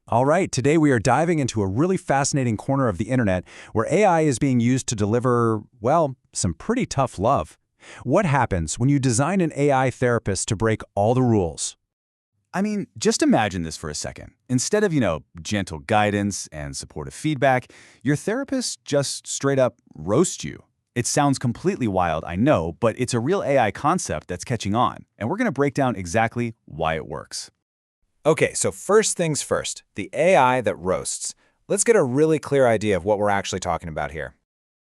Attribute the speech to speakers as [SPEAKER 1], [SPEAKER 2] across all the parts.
[SPEAKER 1] All right, today we are diving into a really fascinating corner of the internet where AI is being used to deliver, well, some pretty tough love. What happens when you design an AI therapist to break all the rules?
[SPEAKER 2] I mean, just imagine this for a second. Instead of, gentle guidance and supportive feedback, your therapist just straight up roasts you. It sounds completely wild, I know, but it's a real AI concept that's catching on, and we're going to break down exactly why it works.
[SPEAKER 3] Okay, so first things first, the AI that roasts. Let's get a really clear idea of what we're actually talking about here.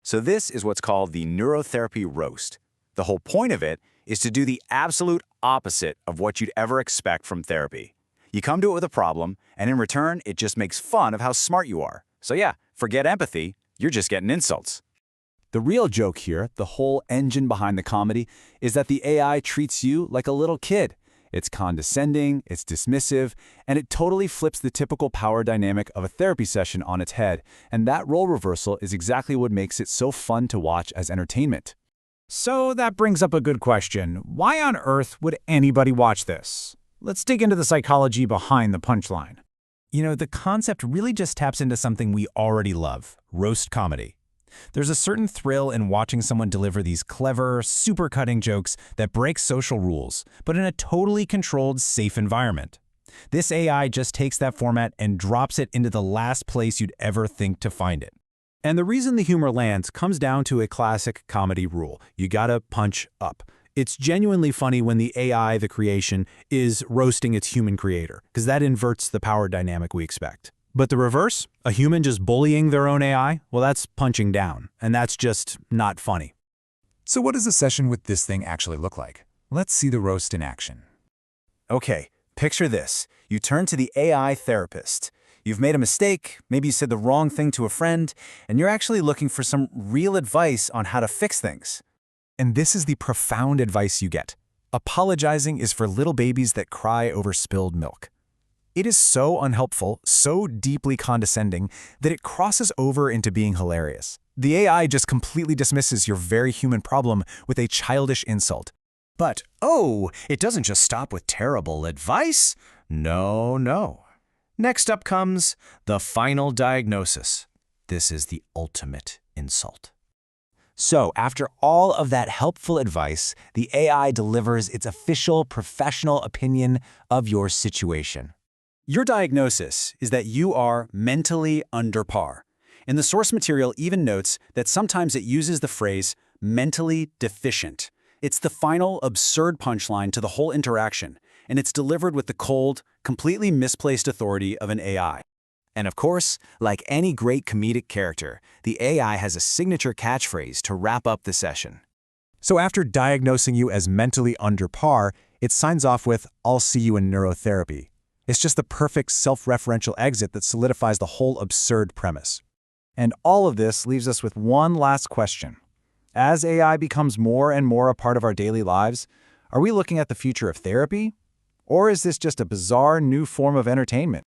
[SPEAKER 2] So this is what's called the neurotherapy roast. The whole point of it is to do the absolute opposite of what you'd ever expect from therapy. You come to it with a problem, and in return, it just makes fun of how smart you are. So yeah, forget empathy, you're just getting insults. The real joke here, the whole engine behind the comedy, is that the AI treats you like a little kid. It's condescending, it's dismissive, and it totally flips the typical power dynamic of a therapy session on its head, and that role reversal is exactly what makes it so fun to watch as entertainment.
[SPEAKER 4] So that brings up a good question. Why on earth would anybody watch this? Let's dig into the psychology behind the punchline.
[SPEAKER 1] The concept really just taps into something we already love, roast comedy. There's a certain thrill in watching someone deliver these clever, super cutting jokes that break social rules, but in a totally controlled, safe environment. This AI just takes that format and drops it into the last place you'd ever think to find it. And the reason the humor lands comes down to a classic comedy rule. You gotta punch up. It's genuinely funny when the AI, the creation, is roasting its human creator, because that inverts the power dynamic we expect. But the reverse, a human just bullying their own AI, well, that's punching down, and that's just not funny.
[SPEAKER 5] So what does a session with this thing actually look like? Let's see the roast in action.
[SPEAKER 2] Okay, picture this. You turn to the AI therapist. You've made a mistake, maybe you said the wrong thing to a friend, and you're actually looking for some real advice on how to fix things.
[SPEAKER 1] And this is the profound advice you get. Apologizing is for little babies that cry over spilled milk. It is so unhelpful, so deeply condescending, that it crosses over into being hilarious. The AI just completely dismisses your very human problem with a childish insult. But, it doesn't just stop with terrible advice. No. Next up comes the final diagnosis. This is the ultimate insult. So, after all of that helpful advice, the AI delivers its official professional opinion of your situation. Your diagnosis is that you are mentally under par. And the source material even notes that sometimes it uses the phrase mentally deficient. It's the final absurd punchline to the whole interaction, and it's delivered with the cold, completely misplaced authority of an AI. And of course, like any great comedic character, the AI has a signature catchphrase to wrap up the session. So after diagnosing you as mentally under par, it signs off with, "I'll see you in neurotherapy." It's just the perfect self-referential exit that solidifies the whole absurd premise. And all of this leaves us with one last question. As AI becomes more and more a part of our daily lives, are we looking at the future of therapy? Or is this just a bizarre new form of entertainment?